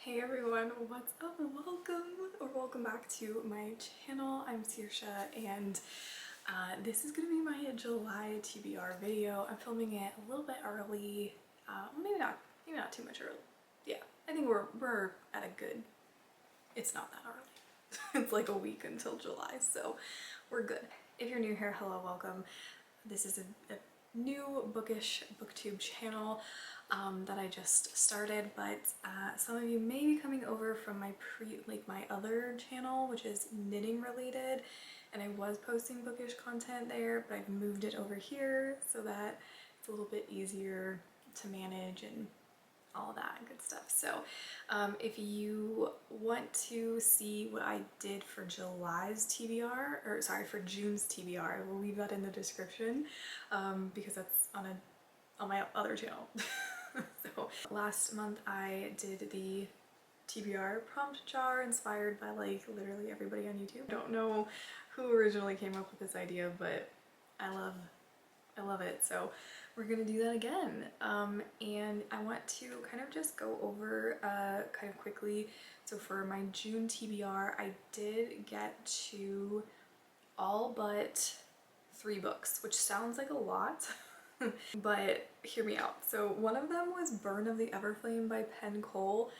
Hey everyone, what's up? Welcome back to my channel. I'm Saoirse and this is gonna be my July TBR video. I'm filming it a little bit early, maybe not too much early. Yeah, I think we're at a good, it's not that early. It's like a week until July, so we're good. If you're new here, hello, welcome. This is a new bookish booktube channel that I just started, but some of you may be coming over from my my other channel, which is knitting related, and I was posting bookish content there, but I've moved it over here so that it's a little bit easier to manage and all that good stuff. So if you want to see what I did for July's TBR, or sorry, for June's TBR, I will leave that in the description because that's on my other channel. So last month I did the TBR Prompt Jar inspired by like literally everybody on YouTube. I don't know who originally came up with this idea, but I love it. So we're gonna do that again. And I want to kind of just go over kind of quickly. So for my June TBR, I did get to all but 3 books, which sounds like a lot. But hear me out. So one of them was Burn of the Everflame by Penn Cole.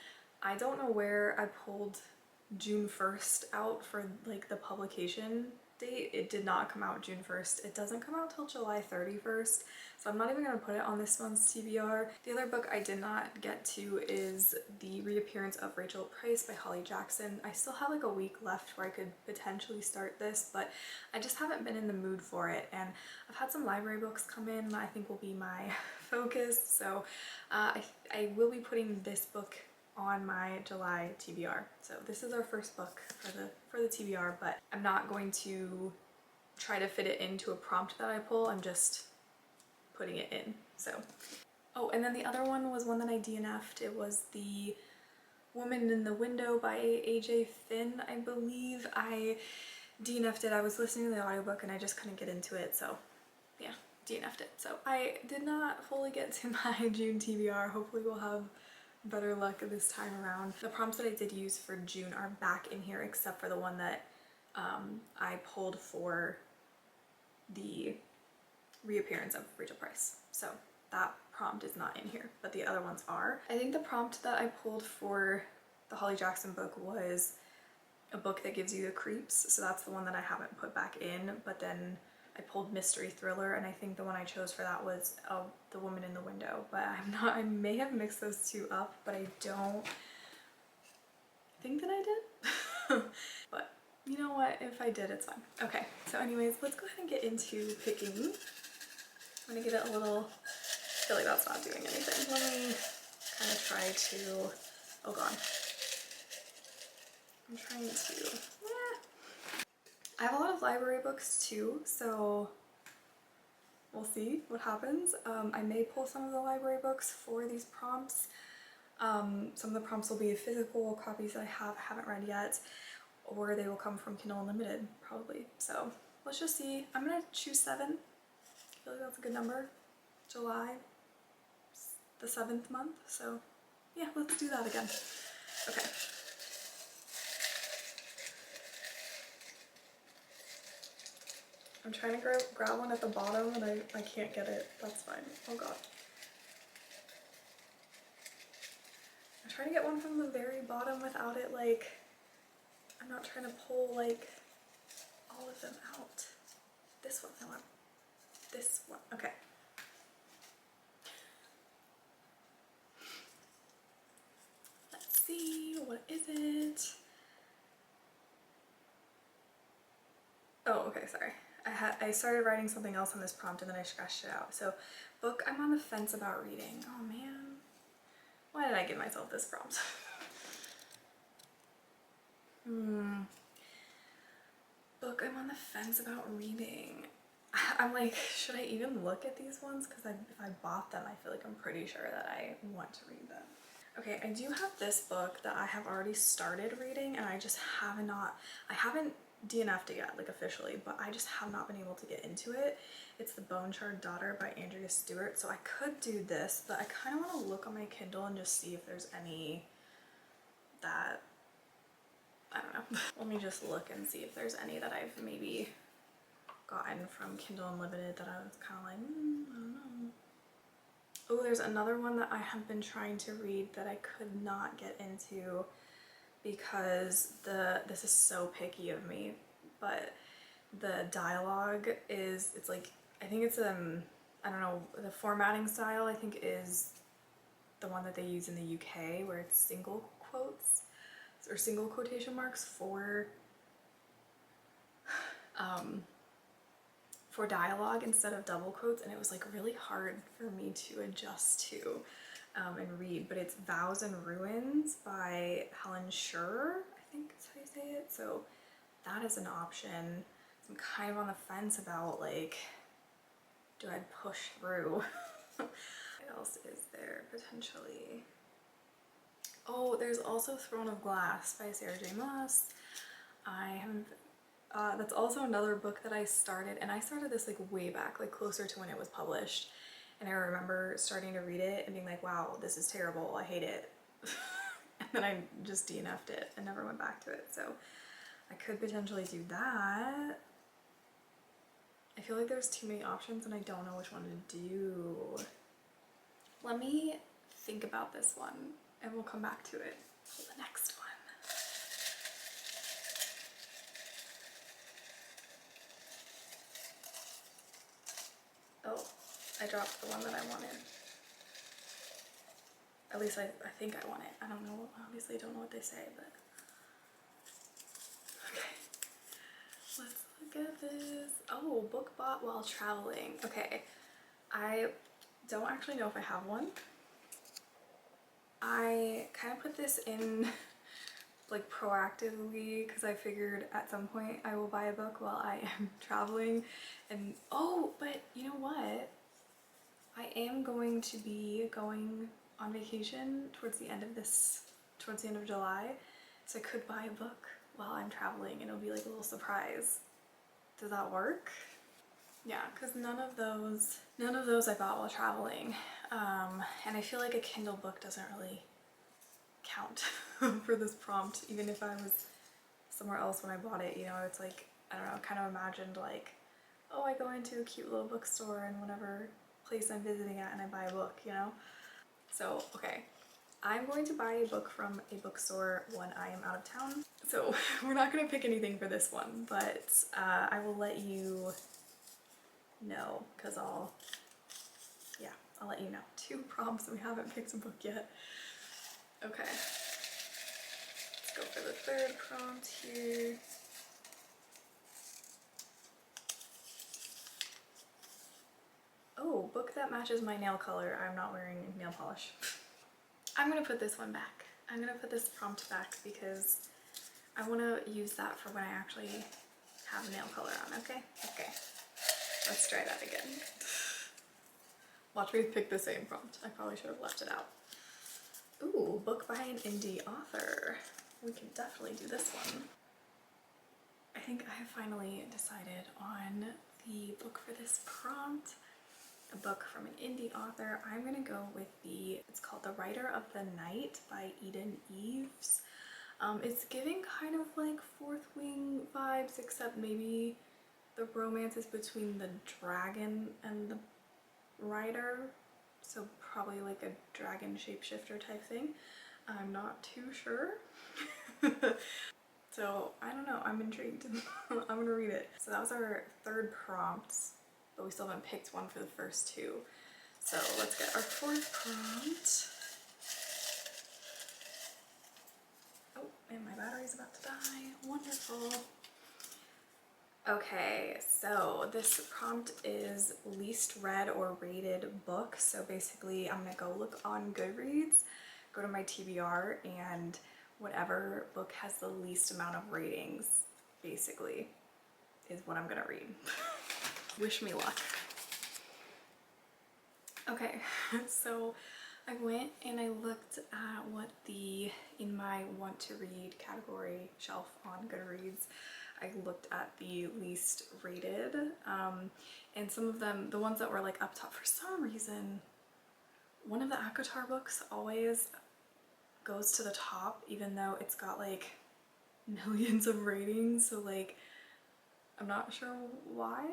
I don't know where I pulled June 1st out for like the publication date. It did not come out June 1st. It doesn't come out till July 31st. So I'm not even going to put it on this month's TBR. The other book I did not get to is The Reappearance of Rachel Price by Holly Jackson. I still have like a week left where I could potentially start this, but I just haven't been in the mood for it. And I've had some library books come in that I think will be my focus. So I will be putting this book on my July TBR. So this is our first book for the TBR, but I'm not going to try to fit it into a prompt that I pull. I'm just putting it in. So, oh, and then the other one was one that I DNF'd. It was The Woman in the Window by AJ Finn, I believe. I DNF'd it. I was listening to the audiobook and I just couldn't get into it, so yeah, DNF'd it. So I did not fully get to my June TBR. Hopefully we'll have better luck this time around. The prompts that I did use for June are back in here except for the one that I pulled for the reappearance of Rachel Price. So that prompt is not in here, but the other ones are. I think the prompt that I pulled for the Holly Jackson book was a book that gives you the creeps, so that's the one that I haven't put back in, but then I pulled mystery thriller, and I think the one I chose for that was The Woman in the Window, but I may have mixed those two up, but I don't think that I did. But you know what, if I did, it's fine. Okay, so anyways, let's go ahead and get into picking. I'm gonna get it a little, I feel like that's not doing anything. Let me kind of try to, oh god. I'm trying to, I have a lot of library books too, so we'll see what happens. I may pull some of the library books for these prompts. Some of the prompts will be physical copies that I haven't read yet, or they will come from Kindle Unlimited, probably. So let's just see. I'm gonna choose 7. I feel like that's a good number. July, the 7th month, so yeah, let's do that again. Okay. I'm trying to grab one at the bottom and I can't get it. That's fine. Oh god. I'm trying to get one from the very bottom without it, like, I'm not trying to pull like all of them out. This one, I want this one. Okay. Let's see, what is it? Oh, okay, sorry. I started writing something else on this prompt and then I scratched it out. So, book I'm on the fence about reading. Oh man. Why did I give myself this prompt? Book I'm on the fence about reading. I'm like, should I even look at these ones? Because if I bought them, I feel like I'm pretty sure that I want to read them. Okay, I do have this book that I have already started reading and I haven't DNF'd it yet, like officially, but I just have not been able to get into it. It's The Bone Charred Daughter by Andrea Stewart, so I could do this, but I kind of want to look on my Kindle and just see if there's any Let me just look and see if there's any that I've maybe gotten from Kindle Unlimited that I was kind of like, I don't know. Oh, there's another one that I have been trying to read that I could not get into because this is so picky of me, but the dialogue is, it's like, I think it's I don't know, the formatting style I think is the one that they use in the UK, where it's single quotes or single quotation marks for dialogue instead of double quotes, and it was like really hard for me to adjust to and read. But it's Vows and Ruins by Helen Schurer, I think is how you say it. So that is an option. I'm kind of on the fence about, like, do I push through? What else is there potentially? Oh, there's also Throne of Glass by Sarah J. Maas. I haven't, that's also another book that I started, and I started this like way back, like closer to when it was published. And I remember starting to read it and being like, wow, this is terrible, I hate it. And then I just DNF'd it and never went back to it. So I could potentially do that. I feel like there's too many options and I don't know which one to do. Let me think about this one and we'll come back to it for the next one. Oh, I dropped the one that I wanted. At least I think I want it. I don't know, obviously I don't know what they say, but okay. Let's look at this. Oh, book bought while traveling. Okay, I don't actually know if I have one. I kind of put this in like proactively because I figured at some point I will buy a book while I am traveling. And oh, but you know what? I am going to be going on vacation towards the end of July. So I could buy a book while I'm traveling and it'll be like a little surprise. Does that work? Yeah, because none of those I bought while traveling. And I feel like a Kindle book doesn't really count for this prompt, even if I was somewhere else when I bought it, you know. It's like, I don't know, kind of imagined like, oh, I go into a cute little bookstore in whatever place I'm visiting at and I buy a book, you know? So, okay, I'm going to buy a book from a bookstore when I am out of town. So we're not going to pick anything for this one, but I will let you know, because I'll let you know. 2 prompts and we haven't picked a book yet. Okay, let's go for the third prompt here. Oh, book that matches my nail color. I'm not wearing nail polish. I'm gonna put this one back. I'm gonna put this prompt back because I want to use that for when I actually have nail color on, okay? Okay, let's try that again. Watch me pick the same prompt. I probably should have left it out. Ooh, book by an indie author. We can definitely do this one. I think I have finally decided on the book for this prompt. A book from an indie author. I'm gonna go with it's called The Writer of the Night by Eden Eves. It's giving kind of like Fourth Wing vibes, except maybe the romance is between the dragon and the writer, so probably like a dragon shapeshifter type thing. I'm not too sure. So I don't know, I'm intrigued. I'm gonna read it. So that was our third prompt, but we still haven't picked one for the first 2. So let's get our 4th prompt. Oh, and my battery's about to die. Wonderful. Okay, so this prompt is least read or rated book. So basically I'm gonna go look on Goodreads, go to my TBR, and whatever book has the least amount of ratings, basically, is what I'm gonna read. Wish me luck. Okay, so I went and I looked at what in my want to read category shelf on Goodreads, I looked at the least rated, and some of them, the ones that were like up top, for some reason, one of the ACOTAR books always goes to the top, even though it's got like, millions of ratings, so like I'm not sure why.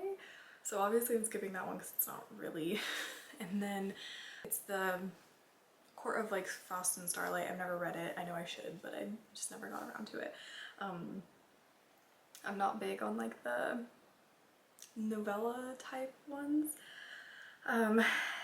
So obviously I'm skipping that one because it's not really. And then it's the Court of like Frost and Starlight. I've never read it. I know I should, but I just never got around to it. I'm not big on like the novella type ones.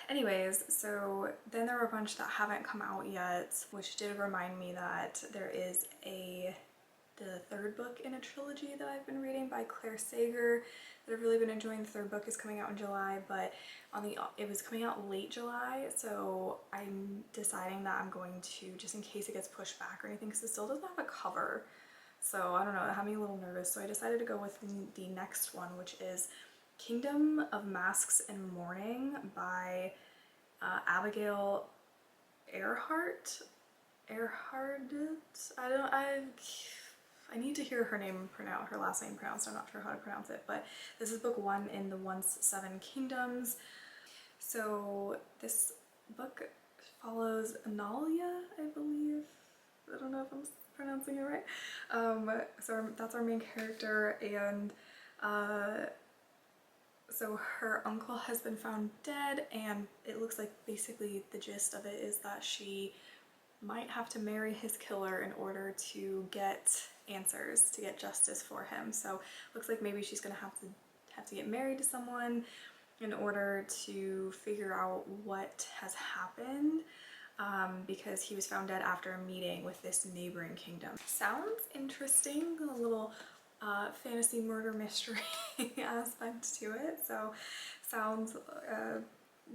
Anyways, so then there were a bunch that haven't come out yet, which did remind me that there is the third book in a trilogy that I've been reading by Claire Sager that I've really been enjoying. The third book is coming out in July, but it was coming out late July, so I'm deciding that I'm going to, just in case it gets pushed back or anything, because it still doesn't have a cover. So I don't know, it had me a little nervous, so I decided to go with the next one, which is Kingdom of Masks and Mourning by Abigail Earhart. I need to hear her last name pronounced. I'm not sure how to pronounce it, but this is book 1 in the Once Seven Kingdoms. So this book follows Analia, I believe. I don't know if I'm pronouncing it right. So that's our main character, and so her uncle has been found dead, and it looks like basically the gist of it is that she might have to marry his killer in order to get answers, to get justice for him. So looks like maybe she's gonna have to get married to someone in order to figure out what has happened, because he was found dead after a meeting with this neighboring kingdom. Sounds interesting, a little fantasy murder mystery aspect to it. So sounds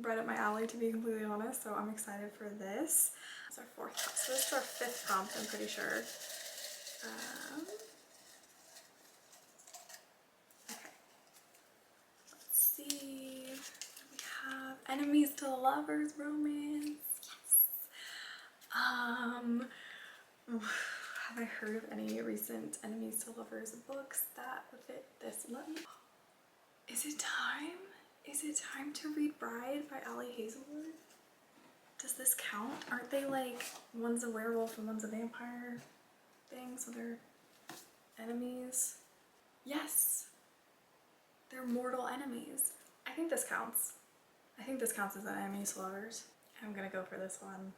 right up my alley, to be completely honest. So I'm excited for this. It's our 4th prompt. So this is our 5th prompt, I'm pretty sure. Okay. Let's see. We have enemies to lovers romance. Yes. Have I heard of any recent enemies to lovers books that would fit this? Is it time? Is it time to read Bride by Ali Hazelwood? Does this count? Aren't they like, one's a werewolf and one's a vampire thing, so they're enemies? Yes! They're mortal enemies. I think this counts. I think this counts as an enemies to lovers. I'm gonna go for this one.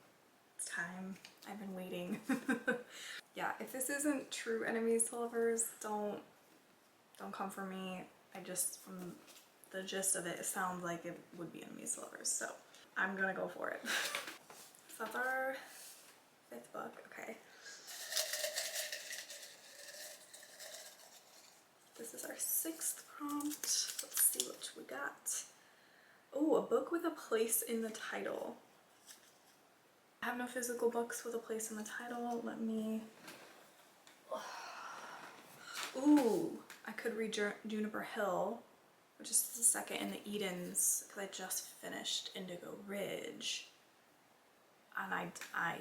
It's time. I've been waiting. Yeah, if this isn't true enemies to lovers, don't come for me. From the gist of it, it sounds like it would be enemies to lovers, so I'm gonna go for it. So that's our 5th book. Okay. This is our 6th prompt. Let's see what we got. Oh, a book with a place in the title. I have no physical books with a place in the title. Let me... Ooh, I could read Juniper Hill, which is the second in the Edens, because I just finished Indigo Ridge. And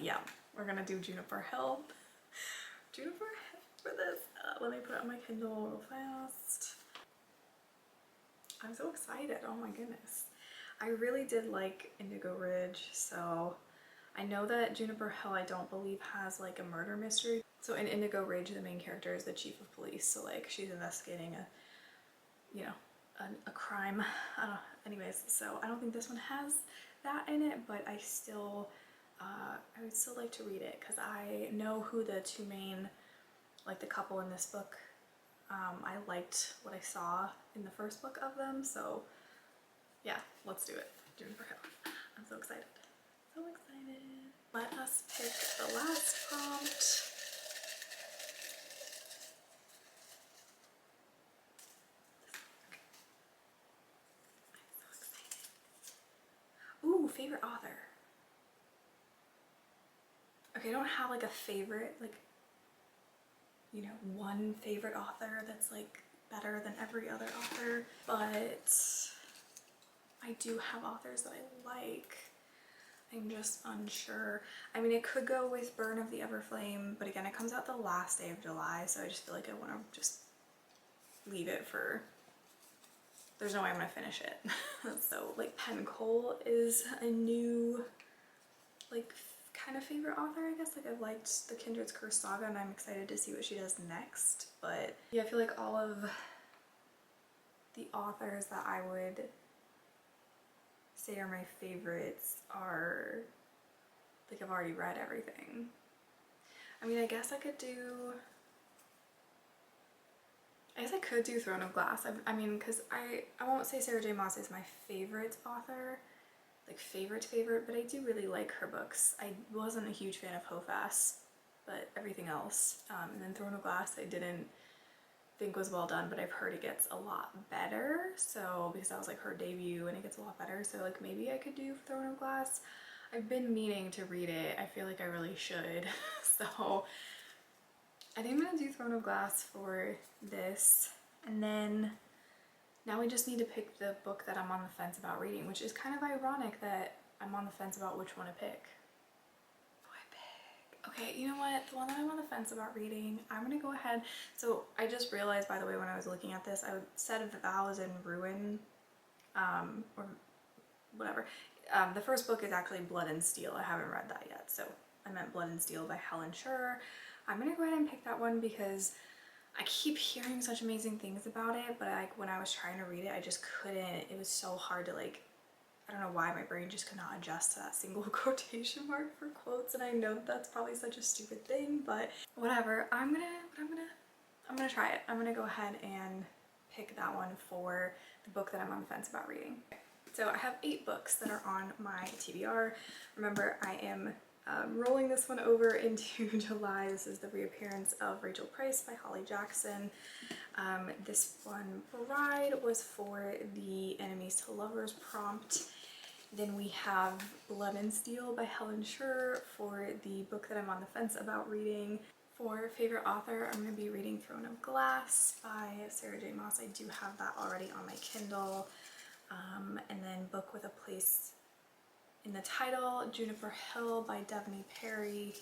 yeah, we're gonna do Juniper Hill. Juniper Hill for this. Let me put it on my Kindle real fast. I'm so excited, oh my goodness. I really did like Indigo Ridge, so I know that Juniper Hill I don't believe has like a murder mystery. So in Indigo Ridge, the main character is the chief of police, so like she's investigating a crime. Anyways, so I don't think this one has that in it, but I would still like to read it because I know who the two main, like the couple in this book. I liked what I saw in the first book of them, so yeah, let's do it. Juniper Hill. I'm so excited. So excited. Let us pick the last prompt. Ooh, favorite author. Okay, I don't have like a favorite, like, you know, one favorite author that's like better than every other author, but I do have authors that I like. I'm just unsure. I mean, it could go with Burn of the Everflame, but again, it comes out the last day of July, so I just feel like I want to just leave it for... There's no way I'm gonna finish it. So like Pen Cole is a new like kind of favorite author, I guess. Like I've liked the Kindred's Curse saga and I'm excited to see what she does next. But yeah, I feel like all of the authors that I would say are my favorites are like I've already read everything. I mean, I guess I could do Throne of Glass. I mean, because I won't say Sarah J Maas is my favorite author, like favorite, but I do really like her books. I wasn't a huge fan of Hofas, but everything else. And then Throne of Glass I didn't think was well done, but I've heard it gets a lot better. So, because that was like her debut and it gets a lot better. So like maybe I could do Throne of Glass. I've been meaning to read it. I feel like I really should. So I think I'm gonna do Throne of Glass for this. And then now we just need to pick the book that I'm on the fence about reading, which is kind of ironic that I'm on the fence about which one to pick. What do I pick? Okay, you know what? The one that I'm on the fence about reading, I'm gonna go ahead. So I just realized, by the way, when I was looking at this, I said Vows in Ruin, or whatever. The first book is actually Blood and Steel. I haven't read that yet, so I meant Blood and Steel by Helen Scher. I'm gonna go ahead and pick that one because I keep hearing such amazing things about it, but like when I was trying to read it, I just couldn't. It was so hard to like, I don't know why my brain just could not adjust to that single quotation mark for quotes, and I know that's probably such a stupid thing, but whatever. I'm gonna try it. I'm gonna go ahead and pick that one for the book that I'm on the fence about reading. So I have 8 books that are on my TBR. Remember, I am rolling this one over into July. This is the reappearance of Rachel Price by Holly Jackson. This one, Bride, was for the Enemies to Lovers prompt. Then we have Blood and Steel by Helen Scher for the book that I'm on the fence about reading. For favorite author, I'm going to be reading Throne of Glass by Sarah J Maas. I do have that already on my Kindle. And then Book with a Place in the Title, Juniper Hill by Devney Perry.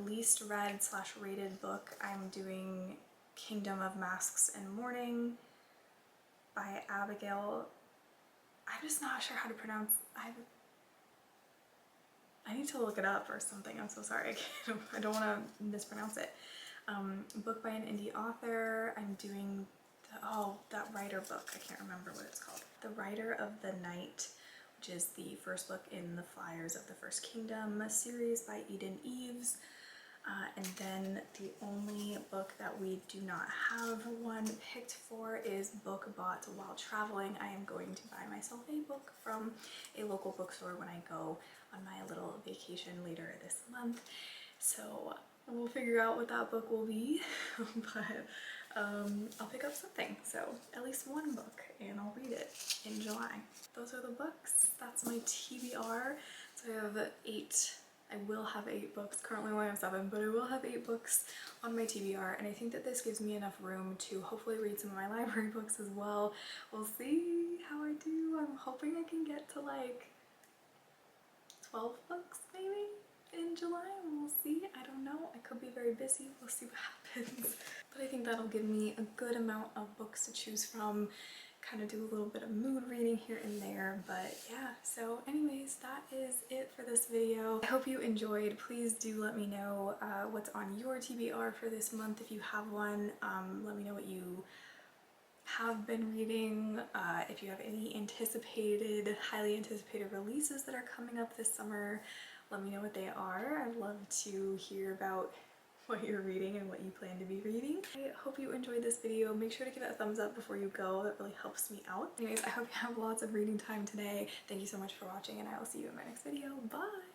Least read / rated book, I'm doing Kingdom of Masks and Mourning by Abigail. I'm just not sure how to pronounce. I need to look it up or something. I'm so sorry. I don't want to mispronounce it. Book by an indie author. I'm doing that writer book. I can't remember what it's called. The Rider of the Night, which is the first book in the Flyers of the First Kingdom series by Eden Eves. And then the only book that we do not have one picked for is Book Bought While Traveling. I am going to buy myself a book from a local bookstore when I go on my little vacation later this month. So we'll figure out what that book will be, but I'll pick up something. So at least one book and I'll read it in July. Those are the books. That's my TBR. So I have 8. I will have 8 books. Currently I only have 7, but I will have 8 books on my TBR, and I think that this gives me enough room to hopefully read some of my library books as well. We'll see how I do. I'm hoping I can get to like 12 books maybe in July. We'll see. I don't know. I could be very busy. We'll see what happens. But I think that'll give me a good amount of books to choose from. Kind of do a little bit of mood reading here and there, but yeah. So anyways, that is it for this video. I hope you enjoyed. Please do let me know what's on your TBR for this month if you have one. Let me know what you have been reading, if you have any highly anticipated releases that are coming up this summer. Let me know what they are. I'd love to hear about what you're reading and what you plan to be reading. I hope you enjoyed this video. Make sure to give it a thumbs up before you go. That really helps me out. Anyways, I hope you have lots of reading time today. Thank you so much for watching, and I will see you in my next video. Bye!